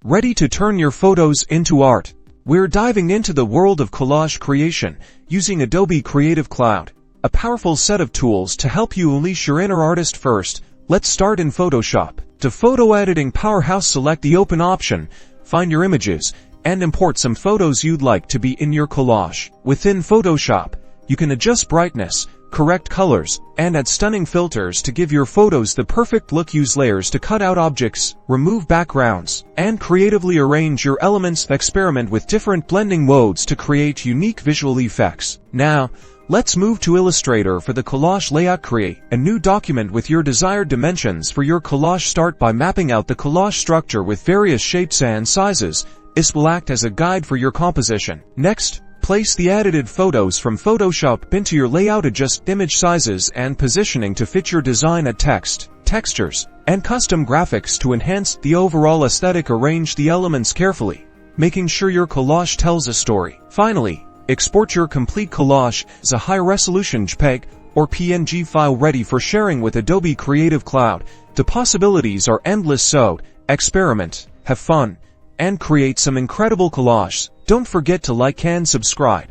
Ready to turn your photos into art? We're diving into the world of collage creation using Adobe Creative Cloud, a powerful set of tools to help you unleash your inner artist. First, let's start in Photoshop. To photo editing powerhouse, select the Open option, find your images, and import some photos you'd like to be in your collage. Within Photoshop, you can adjust brightness, correct colors, and add stunning filters to give your photos the perfect look. Use layers to cut out objects, remove backgrounds, and creatively arrange your elements. Experiment with different blending modes to create unique visual effects. Now, let's move to Illustrator for the collage layout. Create a new document with your desired dimensions for your collage. Start by mapping out the collage structure with various shapes and sizes. This will act as a guide for your composition. Next, place the edited photos from Photoshop into your layout. Adjust image sizes and positioning to fit your design. Add text, textures, and custom graphics to enhance the overall aesthetic. Arrange the elements carefully, making sure your collage tells a story. Finally, export your complete collage as a high-resolution JPEG or PNG file ready for sharing with Adobe Creative Cloud. The possibilities are endless, so experiment, have fun, and create some incredible collages. Don't forget to like and subscribe.